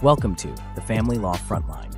Welcome to the Family Law Frontline.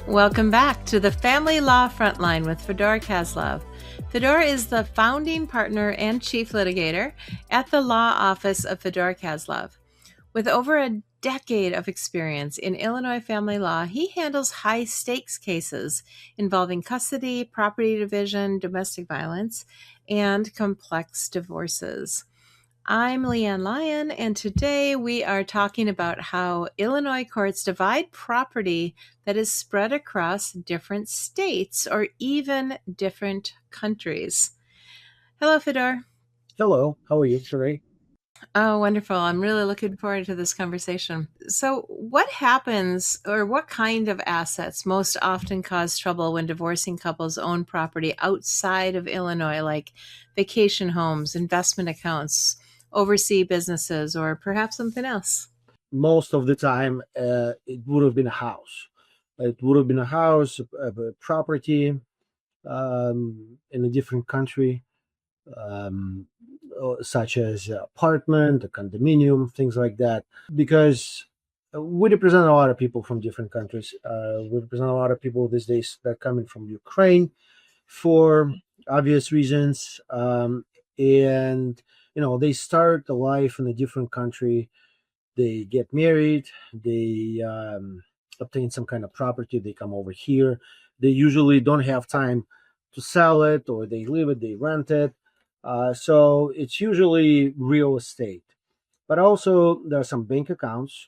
Welcome back to the Family Law Frontline with Fedor Kozlov. Fedor is the founding partner and chief litigator at the law office of Fedor Kozlov. With over a decade of experience in Illinois family law, he handles high-stakes cases involving custody, property division, domestic violence, and complex divorces. I'm Leanne Lyon, and today we are talking about how Illinois courts divide property that is spread across different states or even different countries. Hello, Fedor. Hello, how are you today? Oh, wonderful. I'm really looking forward to this conversation. So, what happens or what kind of assets most often cause trouble when divorcing couples own property outside of Illinois, like vacation homes, investment accounts, overseas businesses, or perhaps something else? Most of the time, it would have been a house. It would have been a house, a property in a different country, such as an apartment, a condominium, things like that. Because we represent a lot of people from different countries. We represent a lot of people these days that are coming from Ukraine for obvious reasons. And they start a life in a different country. They get married, they obtain some kind of property, they come over here. They usually don't have time to sell it, or they leave it, they rent it. So it's usually real estate. But also there are some bank accounts.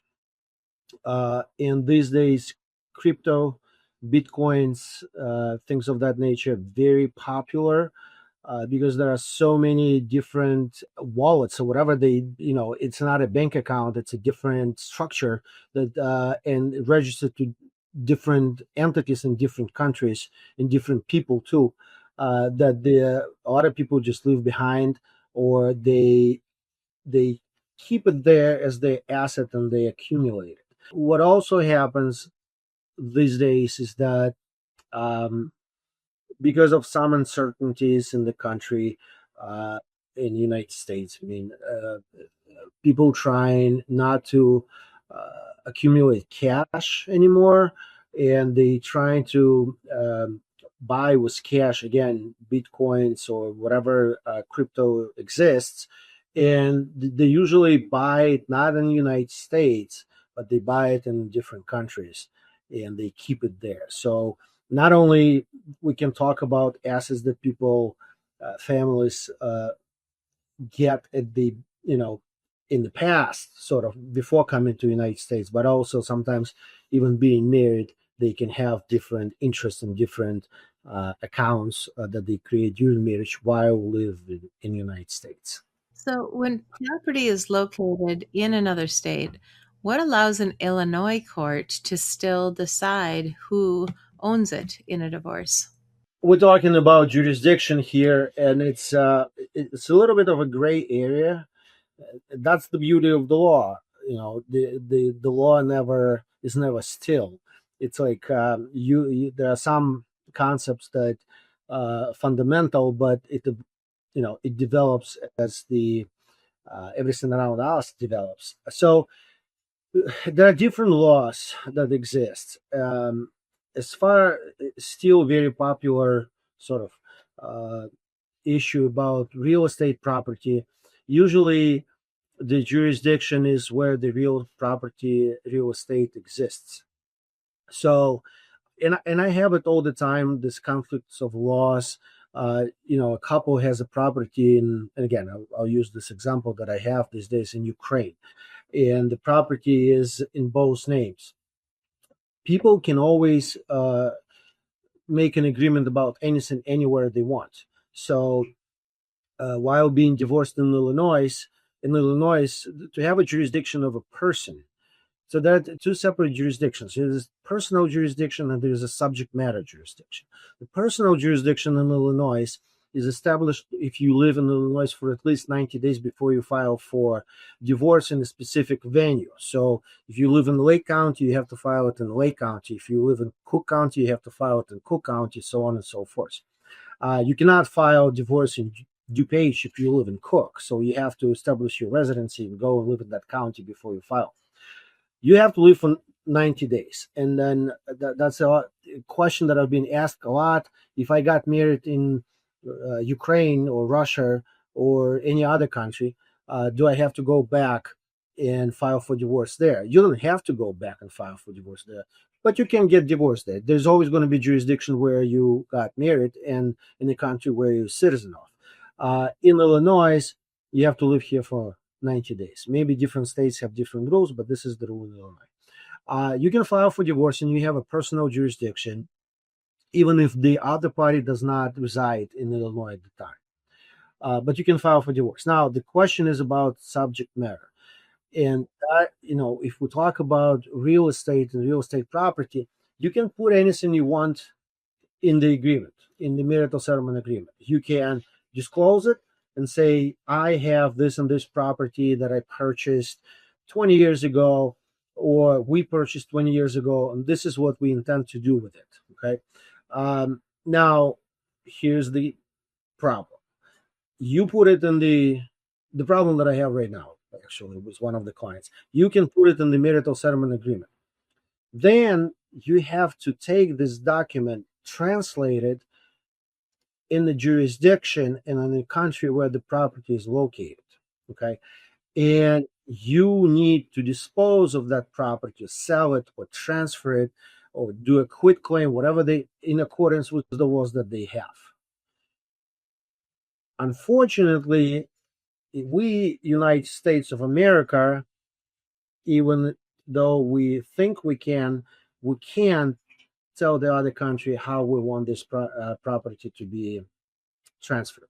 And these days, crypto, bitcoins, things of that nature, very popular. Because there are so many different wallets or whatever it's not a bank account, it's a different structure that and registered to different entities in different countries and different people too, that a lot of people just leave behind, or they keep it there as their asset and they accumulate it. What also happens these days is that because of some uncertainties in the country, in the United States, people trying not to accumulate cash anymore, and they trying to buy with cash, again, bitcoins or whatever crypto exists, and they usually buy it not in the United States, but they buy it in different countries, and they keep it there. So not only we can talk about assets that people, families get at the, in the past, sort of before coming to the United States, but also sometimes even being married, they can have different interests and different accounts that they create during marriage while living in the United States. So, when property is located in another state, what allows an Illinois court to still decide who owns it in a divorce? We're talking about jurisdiction here, and it's a little bit of a gray area. That's the beauty of the law. The law is never still. It's like there are some concepts that fundamental, but it develops as the everything around us develops. So there are different laws that exist. As far still very popular sort of issue about real estate property, usually the jurisdiction is where the real estate exists. So, and I have it all the time, this conflicts of laws. A couple has a property and again, I'll use this example that I have these days in Ukraine, and the property is in both names. People can always make an agreement about anything anywhere they want. So while being divorced in Illinois, to have a jurisdiction of a person, so there are two separate jurisdictions. There's personal jurisdiction and there's a subject matter jurisdiction. The personal jurisdiction in Illinois is established if you live in Illinois for at least 90 days before you file for divorce in a specific venue. So if you live in Lake County, you have to file it in Lake County. If you live in Cook County, you have to file it in Cook County, so on and so forth. You cannot file divorce in DuPage if you live in Cook. So you have to establish your residency and go and live in that county before you file. You have to live for 90 days. And then that's a question that I've been asked a lot. If I got married in Ukraine or Russia or any other country, do I have to go back and file for divorce there? You don't have to go back and file for divorce there, but you can get divorced there. There's always going to be jurisdiction where you got married and in the country where you're a citizen of. In Illinois, you have to live here for 90 days. Maybe different states have different rules, but this is the rule in Illinois. You can file for divorce and you have a personal jurisdiction, even if the other party does not reside in Illinois at the time. But you can file for divorce. Now, the question is about subject matter. And that, if we talk about real estate and real estate property, you can put anything you want in the agreement, in the marital settlement agreement. You can disclose it and say, I have this and this property that I purchased 20 years ago, or we purchased 20 years ago, and this is what we intend to do with it. Okay. Now, here's the problem. You put it in the problem that I have right now, actually, was one of the clients. You can put it in the marital settlement agreement. Then you have to take this document, translate it in the jurisdiction and in the country where the property is located. Okay. And you need to dispose of that property, sell it or transfer it or do a quit claim, whatever in accordance with the laws that they have. Unfortunately, we, United States of America, even though we think we can't tell the other country how we want this property to be transferred.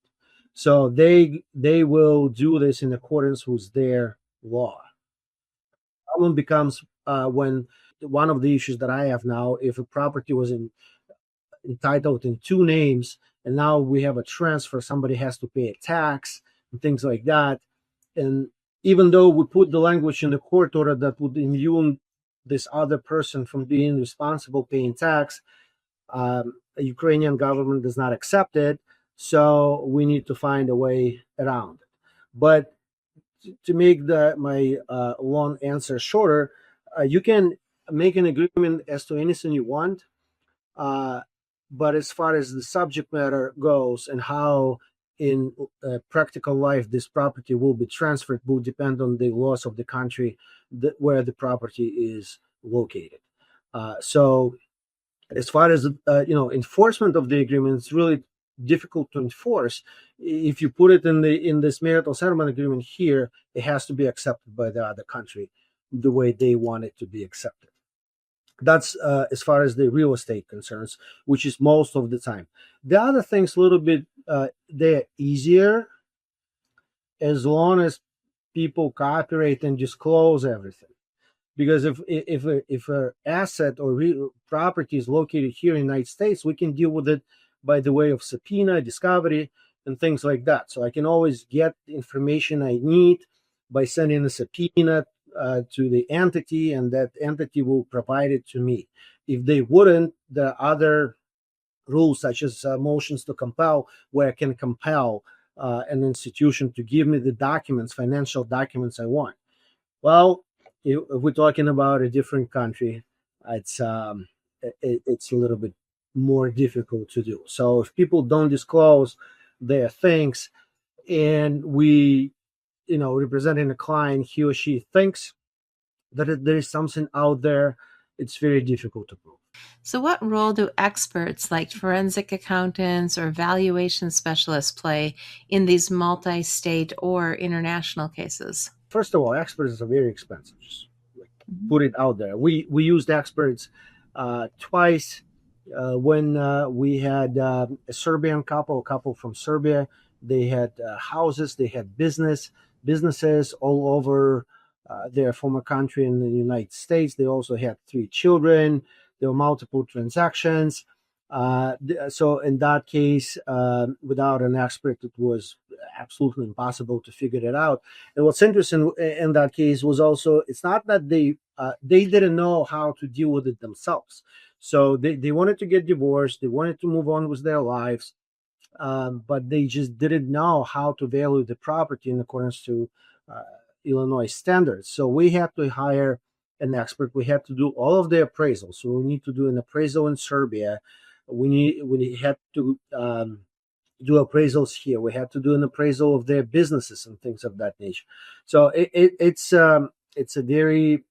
So they will do this in accordance with their law. The problem becomes when one of the issues that I have now, if a property was entitled in two names, and now we have a transfer, somebody has to pay a tax and things like that. And even though we put the language in the court order that would immune this other person from being responsible paying tax, the Ukrainian government does not accept it. So we need to find a way around it. But to make my long answer shorter, you can make an agreement as to anything you want. But as far as the subject matter goes and how in practical life this property will be transferred will depend on the laws of the country where the property is located. So as far as enforcement of the agreement, it's really difficult to enforce. If you put it in this marital settlement agreement here, it has to be accepted by the other country the way they want it to be accepted. That's as far as the real estate concerns, which is most of the time. The other things a little bit they're easier as long as people cooperate and disclose everything. Because if an asset or property is located here in the United States, we can deal with it by the way of subpoena, discovery, and things like that. So I can always get the information I need by sending a subpoena to the entity, and that entity will provide it to me. If they wouldn't, there are other rules such as motions to compel, where I can compel an institution to give me the documents, financial documents I want. Well, if we're talking about a different country, it's a little bit more difficult to do. So if people don't disclose their things, and we, representing a client, he or she thinks that there is something out there, it's very difficult to prove. So what role do experts like forensic accountants or valuation specialists play in these multi-state or international cases? First of all, experts are very expensive. Just put it out there. We used experts twice when we had a Serbian couple, from Serbia. They had houses, they had businesses all over their former country in the United States. They also had 3 children. There were multiple transactions. So in that case, without an expert, it was absolutely impossible to figure it out. And what's interesting in that case was also, it's not that they didn't know how to deal with it themselves. So they wanted to get divorced. They wanted to move on with their lives. but they just didn't know how to value the property in accordance to uh, Illinois standards. So we had to hire an expert. We had to do all of the appraisals. So we need to do an appraisal in Serbia. We had to do appraisals here. We had to do an appraisal of their businesses and things of that nature. So it's a very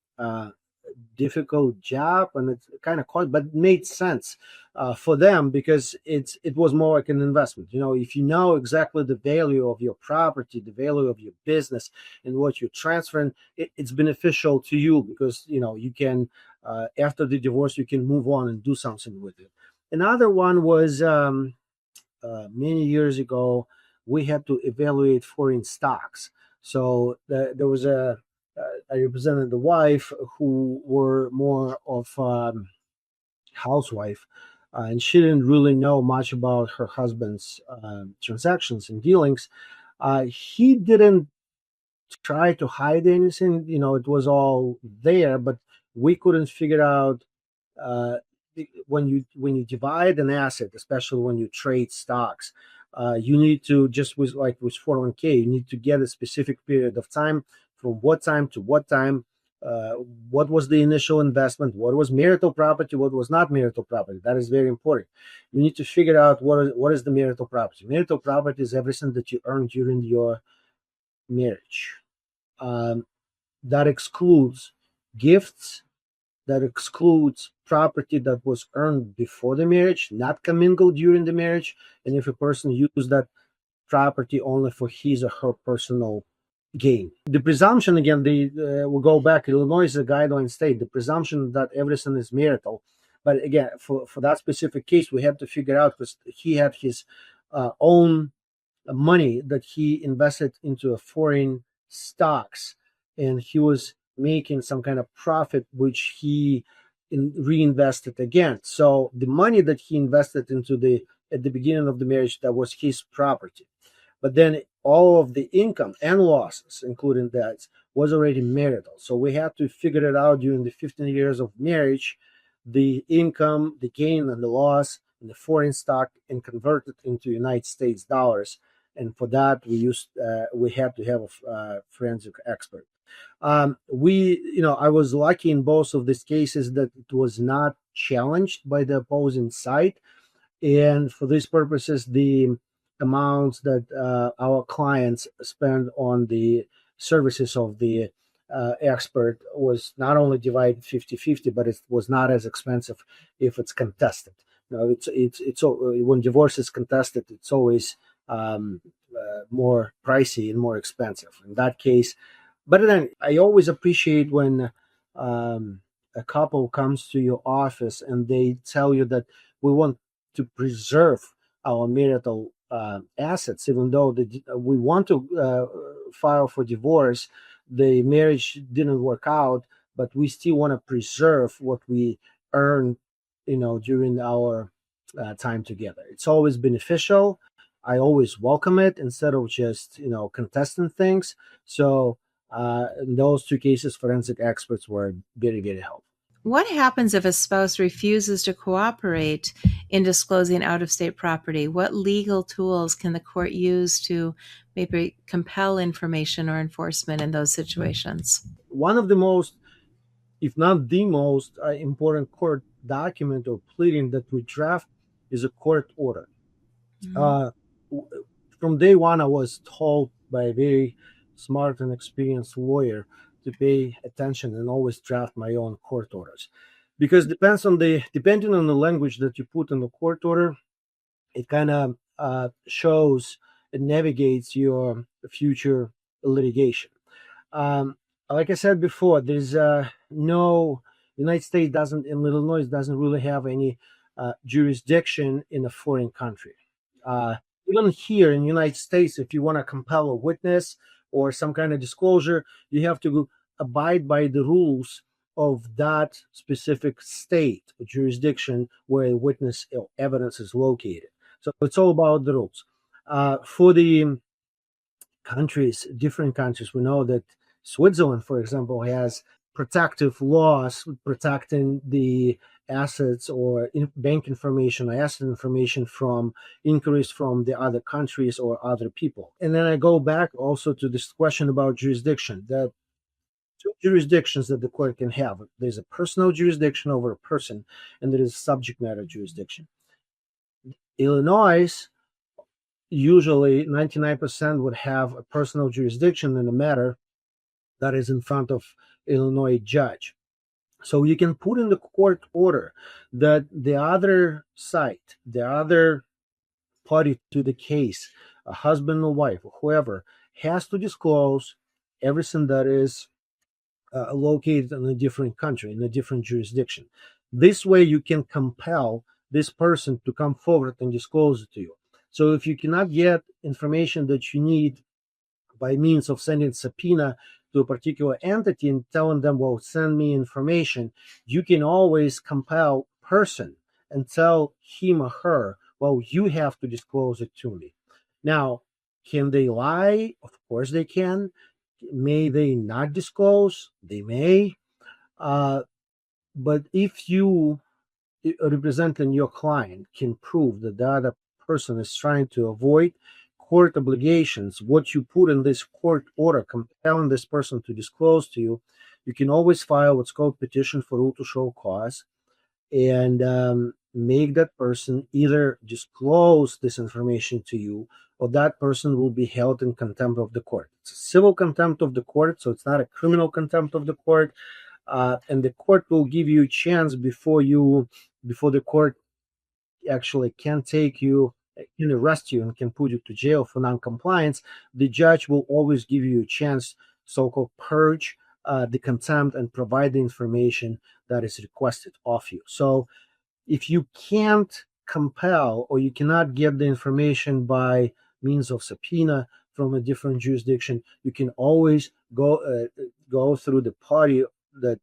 difficult job, and it's kind of cost, but it made sense for them because it was more like an investment. If you know exactly the value of your property, the value of your business, and what you're transferring, it's beneficial to you because you can after the divorce you can move on and do something with it. Another one was many years ago we had to evaluate foreign stocks. So there was I represented the wife who were more of housewife, and she didn't really know much about her husband's transactions and dealings. He didn't try to hide anything. It was all there, but we couldn't figure out uh, when you divide an asset, especially when you trade stocks, you need to just with 401k, you need to get a specific period of time from what time to what time. What was the initial investment? What was marital property? What was not marital property? That is very important. You need to figure out what is the marital property. Marital property is everything that you earned during your marriage. Um, that excludes gifts, that excludes property that was earned before the marriage, not commingled during the marriage, and if a person used that property only for his or her personal gain. The presumption, again, we'll go back, Illinois is a guideline state, the presumption that everything is marital. But again, for that specific case, we had to figure out, because he had his own money that he invested into a foreign stocks, and he was making some kind of profit which he reinvested again. So the money that he invested into the at the beginning of the marriage, that was his property, but then all of the income and losses, including debts, was already marital. So we had to figure it out during the 15 years of marriage, the income, the gain and the loss in the foreign stock, and convert it into United States dollars. And for that, we had to have a forensic expert. I was lucky in both of these cases that it was not challenged by the opposing side, and for these purposes, the amounts that our clients spend on the services of the expert was not only divided 50-50, but it was not as expensive if it's contested. When divorce is contested, it's always more pricey and more expensive in that case. But then I always appreciate when a couple comes to your office and they tell you that we want to preserve our marital assets, even though we want to file for divorce, the marriage didn't work out, but we still want to preserve what we earned, during our time together. It's always beneficial. I always welcome it instead of just contesting things. So in those two cases, forensic experts were very, very helpful. What happens if a spouse refuses to cooperate in disclosing out-of-state property? What legal tools can the court use to maybe compel information or enforcement in those situations? One of the most, if not the most, important court document or pleading that we draft is a court order. Mm-hmm. From day one, I was told by a very smart and experienced lawyer to pay attention and always draft my own court orders, because depending on the language that you put in the court order, it kind of shows and navigates your future litigation. Like I said before, there's no United States doesn't in Illinois doesn't really have any jurisdiction in a foreign country. Even here in the United States, if you want to compel a witness or some kind of disclosure, you have to abide by the rules of that specific state or jurisdiction where a witness or evidence is located. So it's all about the rules. For the countries, different countries, we know that Switzerland, for example, has protective laws protecting the assets or bank information or asset information from inquiries from the other countries or other people. And then I go back also to this question about jurisdiction. That two jurisdictions that the court can have. There's a personal jurisdiction over a person, and there is subject matter jurisdiction. Illinois, usually 99% would have a personal jurisdiction in a matter that is in front of Illinois judge. So you can put in the court order that the other side, the other party to the case, a husband or wife or whoever, has to disclose everything that is located in a different country, in a different jurisdiction. This way you can compel this person to come forward and disclose it to you. So if you cannot get information that you need by means of sending subpoena to a particular entity and telling them, well, send me information, you can always compel person and tell him or her, well, you have to disclose it to me. Now, can they lie? Of course they can. May they not disclose? They may. But if you, representing your client, can prove that the other person is trying to avoid court obligations, what you put in this court order compelling this person to disclose to you, you can always file what's called petition for rule to show cause and make that person either disclose this information to you, or that person will be held in contempt of the court. It's a civil contempt of the court, so it's not a criminal contempt of the court. And the court will give you a chance before the court actually can take you, can arrest you, and can put you to jail for non-compliance. The judge will always give you a chance, so-called purge the contempt and provide the information that is requested of you. So if you can't compel or you cannot get the information by means of subpoena from a different jurisdiction, you can always go through the party that,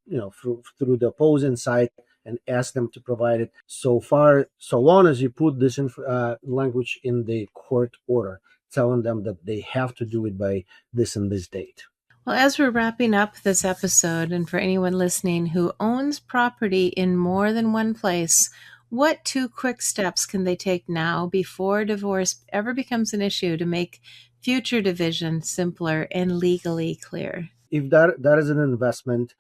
through the opposing side and ask them to provide it, so long as you put this language in the court order, telling them that they have to do it by this and this date. Well, as we're wrapping up this episode, and for anyone listening who owns property in more than one place, what 2 quick steps can they take now before divorce ever becomes an issue to make future division simpler and legally clear? If that is an investment,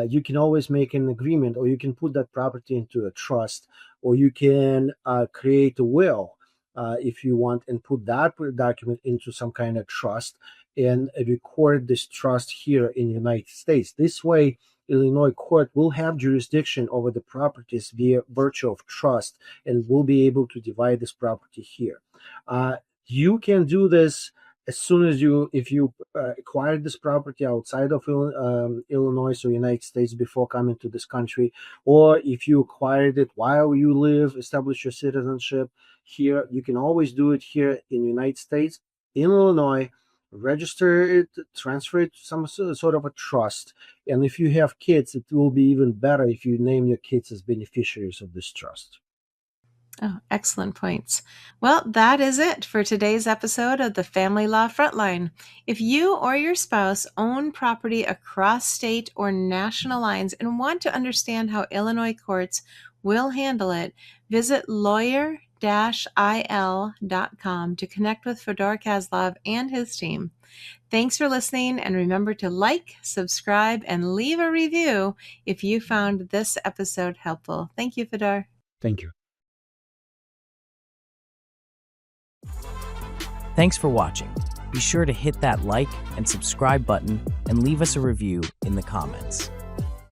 you can always make an agreement, or you can put that property into a trust, or you can create a will if you want, and put that document into some kind of trust and record this trust here in the United States. This way, Illinois court will have jurisdiction over the properties via virtue of trust and will be able to divide this property here. You can do this as soon as if you acquired this property outside of Illinois or United States before coming to this country, or if you acquired it while you establish your citizenship here, you can always do it here in the United States, in Illinois, register it, transfer it to some sort of a trust. And if you have kids, it will be even better if you name your kids as beneficiaries of this trust. Oh, excellent points. Well, that is it for today's episode of the Family Law Frontline. If you or your spouse own property across state or national lines and want to understand how Illinois courts will handle it, visit lawyer-il.com to connect with Fedor Kozlov and his team. Thanks for listening, and remember to like, subscribe, and leave a review if you found this episode helpful. Thank you, Fedor. Thank you. Thanks for watching. Be sure to hit that like and subscribe button and leave us a review in the comments.